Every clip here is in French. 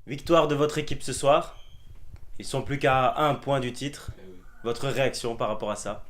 Victoire de votre équipe ce soir. Ils sont plus qu'à un point du titre. Votre réaction par rapport à ça?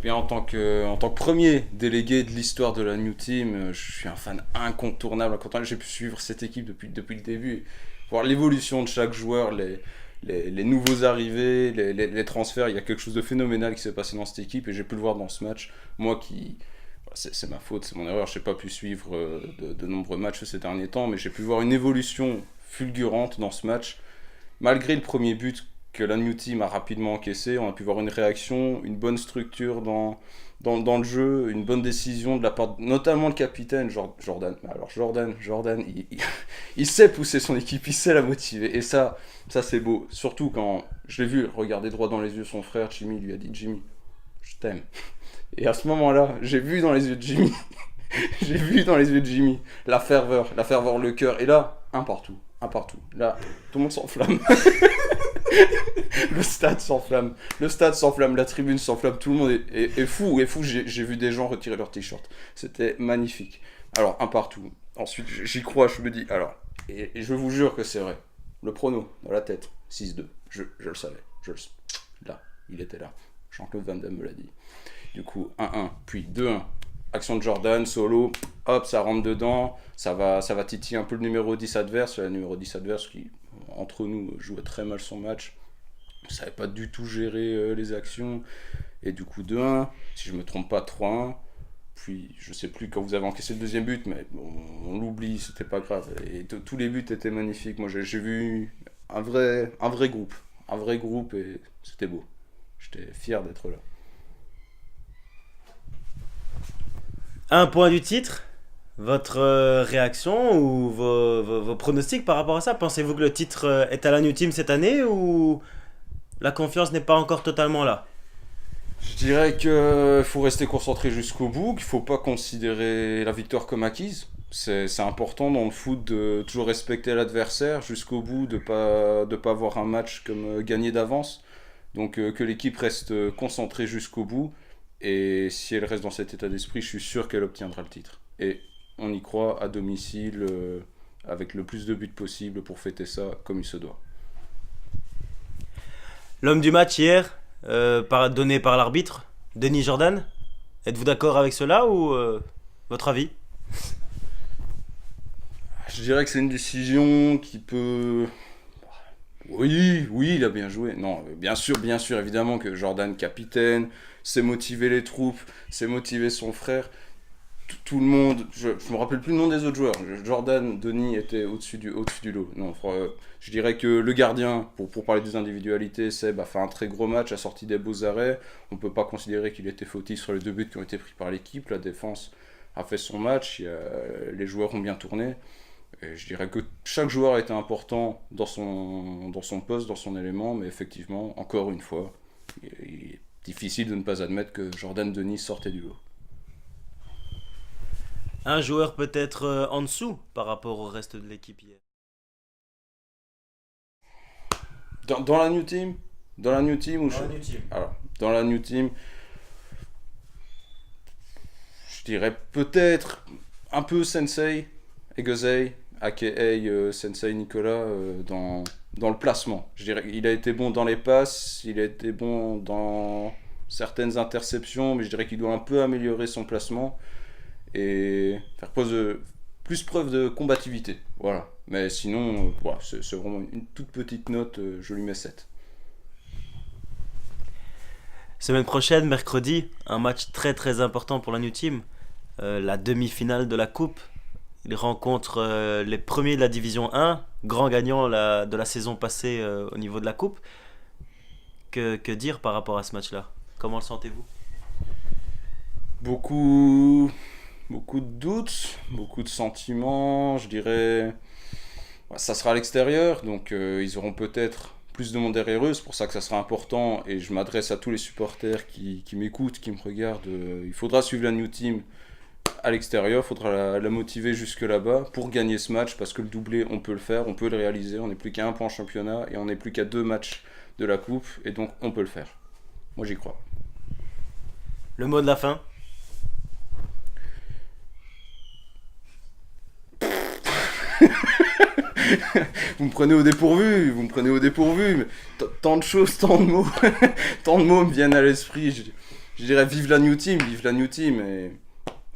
Bien, en tant que premier délégué de l'histoire de la New Team, je suis un fan incontournable. J'ai pu suivre cette équipe depuis le début. Voir l'évolution de chaque joueur, les nouveaux arrivés, les transferts. Il y a quelque chose de phénoménal qui s'est passé dans cette équipe et j'ai pu le voir dans ce match. Moi qui. C'est ma faute, c'est mon erreur. Je n'ai pas pu suivre de nombreux matchs ces derniers temps, mais j'ai pu voir une évolution fulgurante dans ce match. Malgré le premier but que la New Team a rapidement encaissé, on a pu voir une réaction, une bonne structure dans le jeu, une bonne décision de la part, notamment le capitaine Jordan. Alors Jordan, il sait pousser son équipe, il sait la motiver. Et ça c'est beau. Surtout quand je l'ai vu regarder droit dans les yeux son frère, Jimmy lui a dit Jimmy, je t'aime. Et à ce moment-là, j'ai vu dans les yeux de Jimmy, j'ai vu dans les yeux de Jimmy la ferveur, le cœur. Et là, un partout, un partout. Là, tout le monde s'enflamme. Le stade s'enflamme, la tribune s'enflamme, tout le monde est fou, j'ai vu des gens retirer leur t-shirt. C'était magnifique. Alors, un partout. Ensuite, j'y crois, je me dis, alors, et je vous jure que c'est vrai. Le prono, dans la tête, 6-2. Je le savais. Là, il était là. Jean-Claude Van Damme me l'a dit. Du coup, 1-1, puis 2-1. Action de Jordan, solo, hop, ça rentre dedans, ça va titiller un peu le numéro 10 adverse, le numéro 10 adverse qui, entre nous, jouait très mal son match, ne savait pas du tout gérer les actions, et du coup 2-1, si je me trompe pas 3-1, puis je sais plus quand vous avez encaissé le deuxième but, mais bon, on l'oublie, c'était pas grave, et tous les buts étaient magnifiques, moi j'ai vu un vrai groupe, et c'était beau, j'étais fier d'être là. Un point du titre. Votre réaction ou vos pronostics par rapport à ça? Pensez-vous que le titre est à la New Team cette année ou la confiance n'est pas encore totalement là? Je dirais qu'il faut rester concentré jusqu'au bout, qu'il ne faut pas considérer la victoire comme acquise. C'est important dans le foot de toujours respecter l'adversaire jusqu'au bout, de pas voir un match comme gagné d'avance. Donc que l'équipe reste concentrée jusqu'au bout. Et si elle reste dans cet état d'esprit, je suis sûr qu'elle obtiendra le titre. Et on y croit à domicile, avec le plus de buts possible pour fêter ça comme il se doit. L'homme du match hier, donné par l'arbitre, Denis Jordan. Êtes-vous d'accord avec cela ou votre avis? Je dirais que c'est une décision qui peut. Oui, oui, il a bien joué. Non, bien sûr, évidemment que Jordan, capitaine, c'est motiver les troupes, c'est motiver son frère. Tout le monde, je me rappelle plus le nom des autres joueurs. Jordan, Denis étaient au-dessus du lot. Non, je dirais que le gardien, pour parler des individualités, Seb a fait un très gros match, a sorti des beaux arrêts. On peut pas considérer qu'il était fautif sur les deux buts qui ont été pris par l'équipe. La défense a fait son match, les joueurs ont bien tourné. Et je dirais que chaque joueur a été important dans son poste, dans son élément, mais effectivement, encore une fois, il est difficile de ne pas admettre que Jordan Denis sortait du lot. Un joueur peut-être en dessous par rapport au reste de l'équipe hier. Dans la New Team, dans la New Team, Dans la New Team. alors, dans la New Team, je dirais peut-être un peu Sensei, Egosei, aka Sensei Nicolas, dans le placement. Je dirais qu'il a été bon dans les passes, il a été bon dans certaines interceptions, mais je dirais qu'il doit un peu améliorer son placement et faire plus preuve de combativité. Voilà. Mais sinon, voilà, c'est vraiment une toute petite note, je lui mets 7. Semaine prochaine, mercredi, un match très très important pour la New Team. La demi-finale de la Coupe. Il rencontre les premiers de la Division 1, grand gagnant de la saison passée au niveau de la Coupe. Que dire par rapport à ce match-là? Comment le sentez-vous? Beaucoup, beaucoup de doutes, beaucoup de sentiments, je dirais. Ça sera à l'extérieur, donc ils auront peut-être plus de monde derrière eux, c'est pour ça que ça sera important, et je m'adresse à tous les supporters qui m'écoutent, qui me regardent. Il faudra suivre la New Team à l'extérieur, il faudra la motiver jusque là-bas pour gagner ce match, parce que le doublé, on peut le faire, on peut le réaliser, on n'est plus qu'à un point en championnat, et on n'est plus qu'à deux matchs de la coupe, et donc on peut le faire. Moi j'y crois. Le mot de la fin? vous me prenez au dépourvu, mais tant de choses, tant de mots, tant de mots me viennent à l'esprit. Je dirais vive la New Team,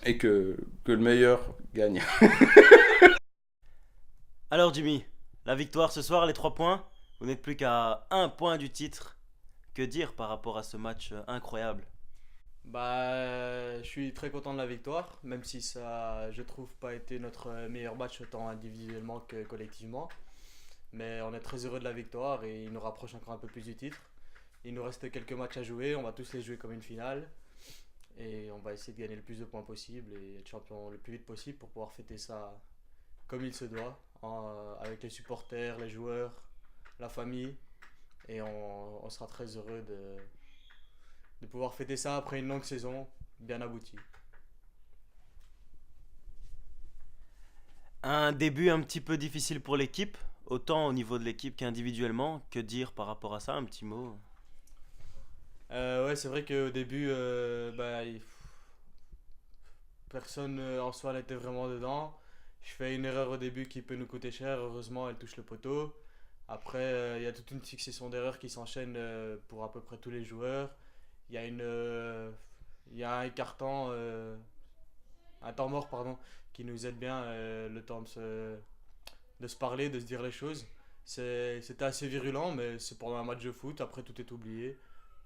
et que le meilleur gagne. Alors Jimmy, la victoire ce soir, les 3 points, vous n'êtes plus qu'à un point du titre. Que dire par rapport à ce match incroyable? Bah, je suis très content de la victoire, même si ça, je trouve, pas été notre meilleur match tant individuellement que collectivement. Mais on est très heureux de la victoire et il nous rapproche encore un peu plus du titre. Il nous reste quelques matchs à jouer, on va tous les jouer comme une finale. Et on va essayer de gagner le plus de points possible et être champion le plus vite possible pour pouvoir fêter ça comme il se doit, avec les supporters, les joueurs, la famille. Et on sera très heureux de pouvoir fêter ça après une longue saison bien aboutie. Un début un petit peu difficile pour l'équipe, autant au niveau de l'équipe qu'individuellement. Que dire par rapport à ça? Un petit mot. Ouais, c'est vrai qu'au début, personne en soi n'était vraiment dedans. Je fais une erreur au début qui peut nous coûter cher. Heureusement, elle touche le poteau. Après, il y a toute une succession d'erreurs qui s'enchaînent pour à peu près tous les joueurs. Il y a il y a un carton, un temps mort, pardon, qui nous aide bien le temps de se parler, de se dire les choses. C'était assez virulent, mais c'est pendant un match de foot. Après, tout est oublié.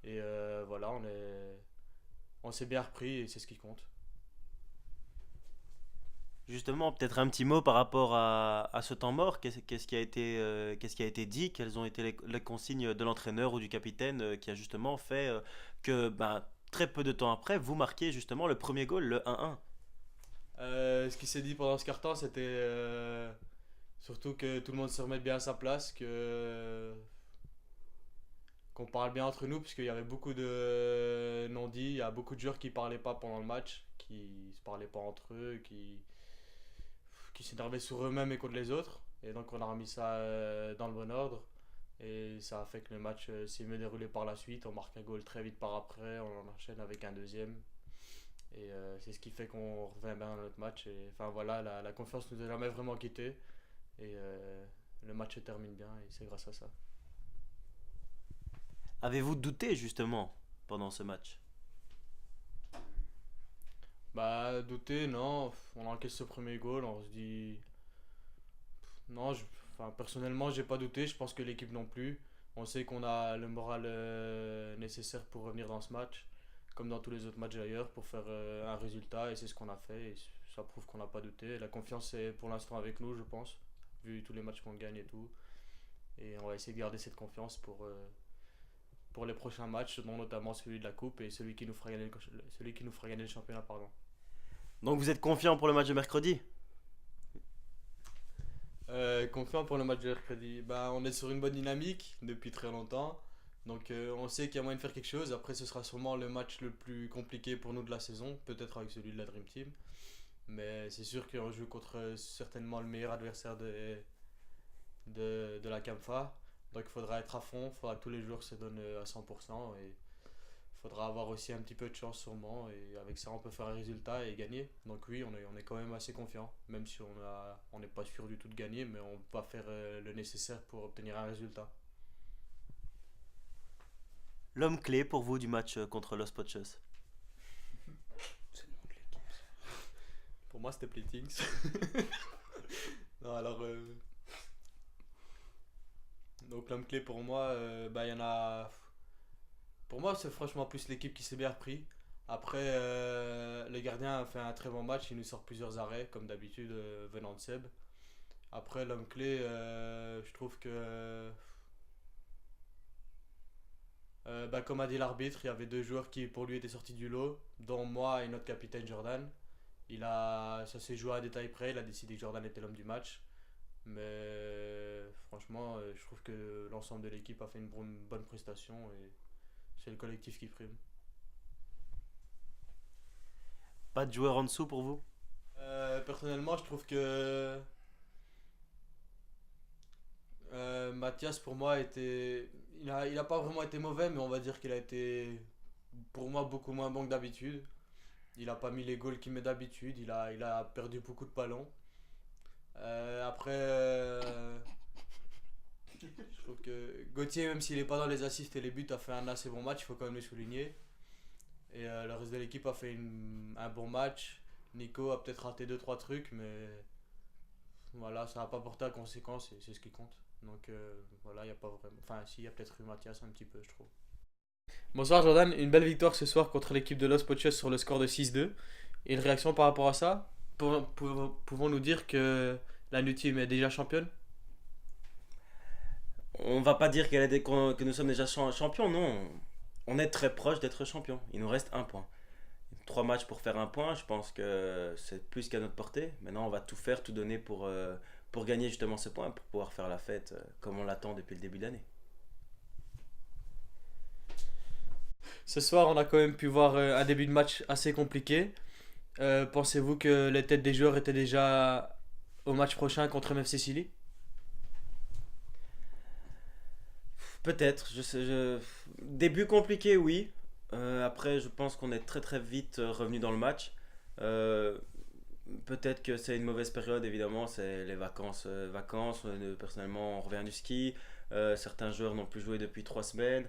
Et voilà, on s'est bien repris et c'est ce qui compte. Justement, peut-être un petit mot par rapport à ce temps mort. Qu'est-ce qui a été dit? Quelles ont été les consignes de l'entraîneur ou du capitaine qui a justement fait que très peu de temps après, vous marquiez justement le premier goal, le 1-1. Ce qui s'est dit pendant ce quart-temps, c'était surtout que tout le monde se remette bien à sa place, qu'on parle bien entre nous, puisqu'il y avait beaucoup de non-dits. Il y a beaucoup de joueurs qui parlaient pas pendant le match, qui se parlaient pas entre eux, qui s'énervaient sur eux-mêmes et contre les autres. Et donc on a remis ça dans le bon ordre. Et ça a fait que le match s'est mieux déroulé par la suite. On marque un goal très vite par après, on en enchaîne avec un deuxième. Et c'est ce qui fait qu'on revient bien dans notre match. Et enfin voilà, la confiance nous a jamais vraiment quittés. Et le match se termine bien et c'est grâce à ça. Avez-vous douté justement pendant ce match? Bah, douter, non. On encaisse ce premier goal, on se dit. Non, enfin, personnellement, j'ai pas douté. Je pense que l'équipe non plus. On sait qu'on a le moral nécessaire pour revenir dans ce match, comme dans tous les autres matchs d'ailleurs, pour faire un résultat. Et c'est ce qu'on a fait. Et ça prouve qu'on n'a pas douté. La confiance est pour l'instant avec nous, je pense, vu tous les matchs qu'on gagne et tout. Et on va essayer de garder cette confiance pour les prochains matchs, dont notamment celui de la Coupe et celui qui nous fera gagner celui qui nous fera gagner le championnat. Pardon. Donc vous êtes confiant pour le match de mercredi? Confiant pour le match de mercredi. Bah, on est sur une bonne dynamique depuis très longtemps. Donc on sait qu'il y a moyen de faire quelque chose. Après, ce sera sûrement le match le plus compliqué pour nous de la saison, peut-être avec celui de la Dream Team. Mais c'est sûr qu'on joue contre certainement le meilleur adversaire de la CAMFA. Donc il faudra être à fond, il faudra que tous les joueurs se donnent à 100%. Et il faudra avoir aussi un petit peu de chance sûrement. Et avec ça, on peut faire un résultat et gagner. Donc oui, on est quand même assez confiant. Même si on n'est pas sûr du tout de gagner, mais on va faire le nécessaire pour obtenir un résultat. L'homme clé pour vous du match contre Los Pochos? C'est le nom de l'équipe. Pour moi, c'était Playthings. Non, alors. Donc l'homme clé pour moi, il y en a. Pour moi, c'est franchement plus l'équipe qui s'est bien repris. Après, le gardien a fait un très bon match. Il nous sort plusieurs arrêts, comme d'habitude, venant de Seb. Après, l'homme clé, je trouve que. Comme a dit l'arbitre, il y avait deux joueurs qui, pour lui, étaient sortis du lot, dont moi et notre capitaine Jordan. Ça s'est joué à un détail près. Il a décidé que Jordan était l'homme du match. Mais franchement, je trouve que l'ensemble de l'équipe a fait une bonne prestation et c'est le collectif qui prime. Pas de joueur en dessous pour vous? Personnellement, je trouve que Mathias, pour moi, il a pas vraiment été mauvais, mais on va dire qu'il a été, pour moi, beaucoup moins bon que d'habitude. Il a pas mis les goals qu'il met d'habitude, il a perdu beaucoup de ballons. Après, Je trouve que Gauthier, même s'il n'est pas dans les assists et les buts, a fait un assez bon match, il faut quand même le souligner. Et le reste de l'équipe a fait un bon match. Nico a peut-être raté 2-3 trucs, mais voilà, ça n'a pas porté à conséquence et c'est ce qui compte. Donc voilà, il n'y a pas vraiment. Enfin, si, il y a peut-être eu Mathias un petit peu, je trouve. Bonsoir Jordan, une belle victoire ce soir contre l'équipe de Los Pochos sur le score de 6-2. Et une réaction par rapport à ça? Pouvons-nous dire que la New Team est déjà championne? On va pas dire que nous sommes déjà champions, non. On est très proche d'être champion. Il nous reste un point. 3 matchs pour faire un point, je pense que c'est plus qu'à notre portée. Maintenant, on va tout faire, tout donner pour gagner justement ce point, pour pouvoir faire la fête comme on l'attend depuis le début de l'année. Ce soir, on a quand même pu voir un début de match assez compliqué. Pensez-vous que les têtes des joueurs étaient déjà au match prochain contre MFC Silly? Peut-être, début compliqué, oui. Après, je pense qu'on est très très vite revenu dans le match. Euh, Peut-être que c'est une mauvaise période, évidemment, c'est les vacances. Personnellement, on revient du ski. Certains joueurs n'ont plus joué depuis 3 semaines.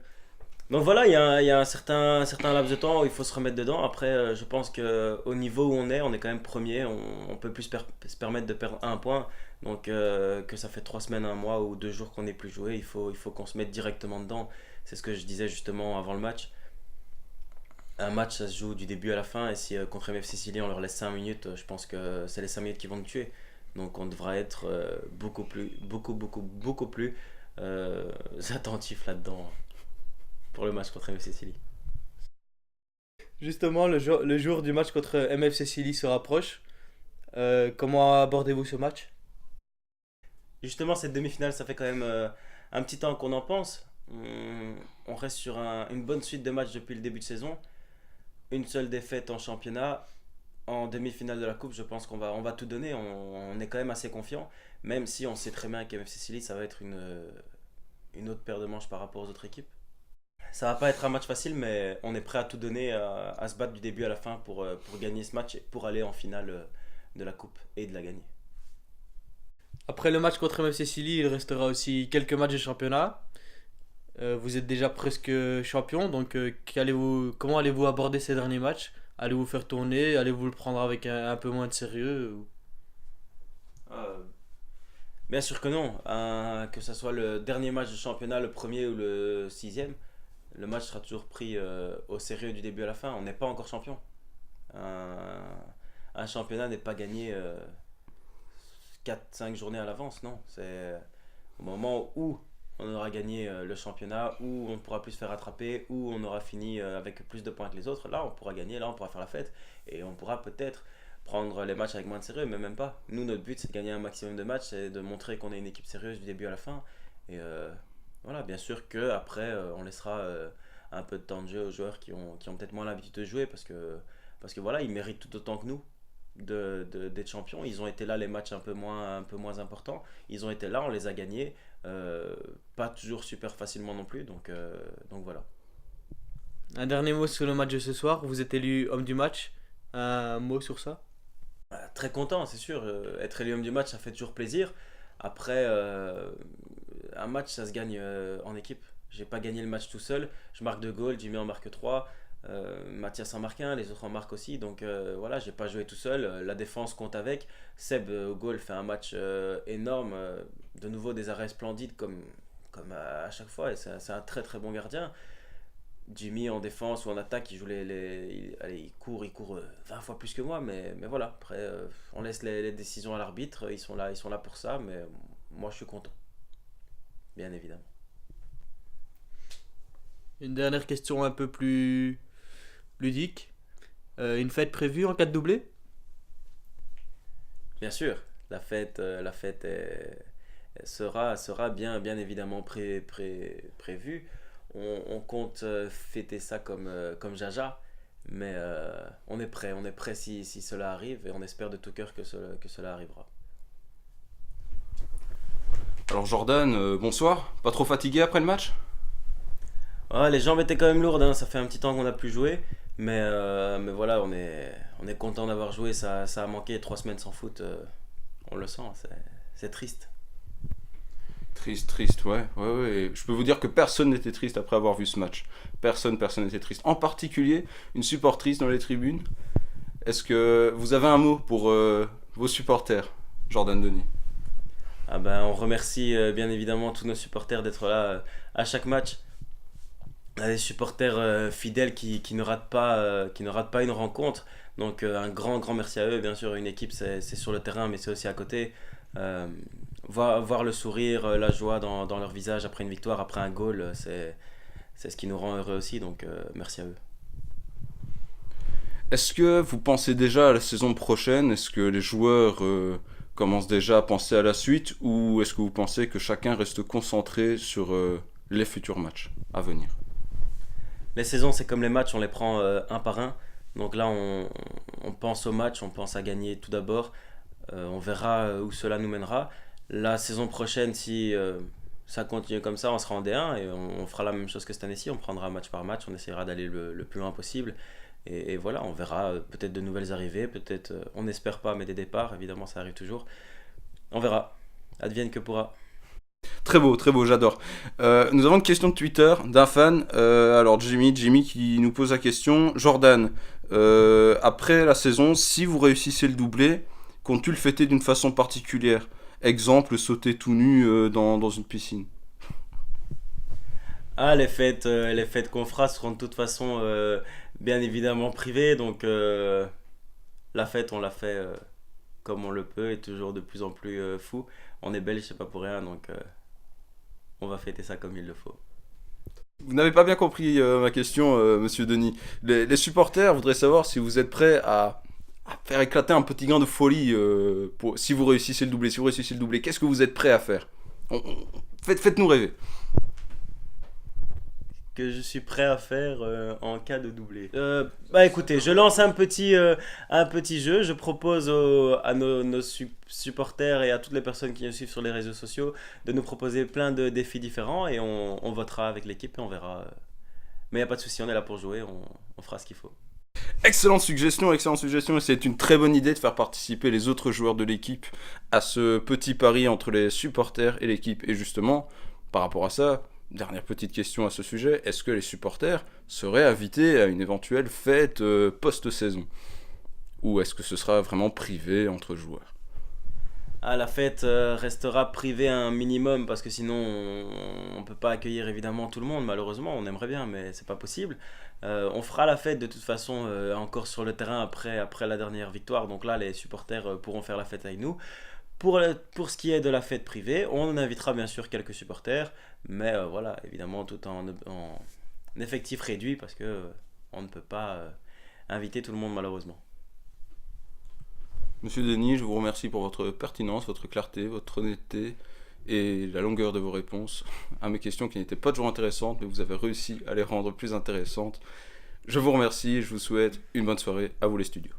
Donc voilà, il y a un certain laps de temps où il faut se remettre dedans. Après, je pense qu'au niveau où on est quand même premier. On peut plus se permettre de perdre un point. Donc que ça fait 3 semaines, un mois ou 2 jours qu'on n'ait plus joué, il faut qu'on se mette directement dedans. C'est ce que je disais justement avant le match. Un match, ça se joue du début à la fin. Et si contre MFC Sicily, on leur laisse 5 minutes, je pense que c'est les 5 minutes qui vont nous tuer. Donc on devra être beaucoup plus attentif là-dedans pour le match contre MFC Sicily. Justement, le jour du match contre MFC Silly se rapproche. Comment abordez-vous ce match? Justement, cette demi-finale, ça fait quand même un petit temps qu'on en pense. On reste sur une bonne suite de matchs depuis le début de saison. Une seule défaite en championnat. En demi-finale de la Coupe, je pense on va tout donner. On est quand même assez confiant. Même si on sait très bien qu'MFC Silly, ça va être une autre paire de manches par rapport aux autres équipes. Ça va pas être un match facile, mais on est prêt à tout donner, à se battre du début à la fin pour gagner ce match et pour aller en finale de la Coupe et de la gagner. Après le match contre MFC Silly, il restera aussi quelques matchs de championnat. Vous êtes déjà presque champion, donc comment allez-vous aborder ces derniers matchs? Allez-vous faire tourner? Allez-vous le prendre avec un peu moins de sérieux Euh, Bien sûr que non. Que ce soit le dernier match de championnat, le premier ou le sixième, le match sera toujours pris au sérieux du début à la fin. On n'est pas encore champion. Un, un championnat n'est pas gagné 4-5 journées à l'avance, non. C'est au moment où on aura gagné le championnat, où on pourra plus se faire rattraper, où on aura fini avec plus de points que les autres. Là, on pourra gagner, là, on pourra faire la fête. Et on pourra peut-être prendre les matchs avec moins de sérieux, mais même pas. Nous, notre but, c'est de gagner un maximum de matchs, c'est de montrer qu'on est une équipe sérieuse du début à la fin. Et voilà, bien sûr qu'après, on laissera un peu de temps de jeu aux joueurs qui ont peut-être moins l'habitude de jouer, parce que voilà, ils méritent tout autant que nous d'être champions. Ils ont été là les matchs un peu moins importants. Ils ont été là, on les a gagnés. Pas toujours super facilement non plus, donc voilà. Un dernier mot sur le match de ce soir. Vous êtes élu homme du match. Un mot sur ça? Très content, c'est sûr. Être élu homme du match, ça fait toujours plaisir. Après, un match, ça se gagne en équipe. J'ai pas gagné le match tout seul. Je marque 2 goals, Jimmy en marque 3. Mathias en marque un, les autres en marquent aussi. Donc voilà, j'ai pas joué tout seul. La défense compte avec. Seb au goal fait un match énorme. De nouveau des arrêts splendides comme à chaque fois. Et c'est un très très bon gardien. Jimmy en défense ou en attaque, il joue allez, il court 20 fois plus que moi, mais voilà. Après, on laisse les décisions à l'arbitre. Ils sont là pour ça. Mais moi, je suis content, bien évidemment. Une dernière question un peu plus ludique. Une fête prévue en cas de doublé? Bien sûr, la fête sera bien évidemment prévue. On compte fêter ça comme Jaja, mais on est prêt si cela arrive et on espère de tout cœur que cela arrivera. Alors Jordan, bonsoir. Pas trop fatigué après le match? Ah, les jambes étaient quand même lourdes, hein, ça fait un petit temps qu'on n'a plus joué, mais voilà, on est content d'avoir joué, ça a manqué 3 semaines sans foot, on le sent, c'est triste. Triste, ouais. Et je peux vous dire que personne n'était triste après avoir vu ce match. Personne n'était triste. En particulier, une supportrice dans les tribunes. Est-ce que vous avez un mot pour vos supporters, Jordan Denis? Ah ben, on remercie bien évidemment tous nos supporters d'être là à chaque match. On a des supporters fidèles qui ne ratent pas une rencontre. Donc un grand merci à eux. Bien sûr, une équipe c'est sur le terrain, mais c'est aussi à côté. Euh, voir le sourire, la joie dans leur visage après une victoire, après un goal, c'est ce qui nous rend heureux aussi. Donc merci à eux. Est-ce que vous pensez déjà à la saison prochaine? Est-ce que les joueurs commencent déjà à penser à la suite? Ou est-ce que vous pensez que chacun reste concentré sur les futurs matchs à venir? Les saisons, c'est comme les matchs, on les prend un par un. Donc là, on pense au match, on pense à gagner tout d'abord. On verra où cela nous mènera. La saison prochaine, si ça continue comme ça, on sera en D1 et on fera la même chose que cette année-ci. On prendra match par match, on essaiera d'aller le plus loin possible. Et voilà, on verra peut-être de nouvelles arrivées, peut-être, on n'espère pas, mais des départs, évidemment, ça arrive toujours. On verra. Advienne que pourra. Très beau, j'adore. Nous avons une question de Twitter d'un fan. Alors Jimmy qui nous pose la question. Jordan, après la saison, si vous réussissez le doublé, comptes-tu le fêter d'une façon particulière? Exemple, sauter tout nu dans une piscine. Ah, les fêtes qu'on fera seront de toute façon bien évidemment privées, donc la fête, on la fait comme on le peut et toujours de plus en plus fou. On est belge, c'est pas pour rien, donc on va fêter ça comme il le faut. Vous n'avez pas bien compris ma question, monsieur Denis. Les supporters voudraient savoir si vous êtes prêts à faire éclater un petit gain de folie si vous réussissez le doublé. Si vous réussissez le doublé, qu'est-ce que vous êtes prêts à faire? Faites-nous rêver. Que je suis prêt à faire en cas de doublé. Bah écoutez, je lance un petit jeu. Je propose à nos supporters et à toutes les personnes qui nous suivent sur les réseaux sociaux de nous proposer plein de défis différents et on votera avec l'équipe et on verra. Mais il n'y a pas de souci, on est là pour jouer, on fera ce qu'il faut. Excellente suggestion, et c'est une très bonne idée de faire participer les autres joueurs de l'équipe à ce petit pari entre les supporters et l'équipe. Et justement, par rapport à ça, dernière petite question à ce sujet, est-ce que les supporters seraient invités à une éventuelle fête post-saison? Ou est-ce que ce sera vraiment privé entre joueurs? Ah, la fête restera privée un minimum parce que sinon on ne peut pas accueillir évidemment tout le monde, malheureusement, on aimerait bien mais c'est pas possible. On fera la fête de toute façon encore sur le terrain après la dernière victoire, donc là les supporters pourront faire la fête avec nous. Pour ce qui est de la fête privée, on invitera bien sûr quelques supporters, mais voilà, évidemment tout en effectif réduit parce que on ne peut pas inviter tout le monde malheureusement. Monsieur Denis, je vous remercie pour votre pertinence, votre clarté, votre honnêteté et la longueur de vos réponses à mes questions qui n'étaient pas toujours intéressantes, mais vous avez réussi à les rendre plus intéressantes. Je vous remercie et je vous souhaite une bonne soirée. À vous les studios.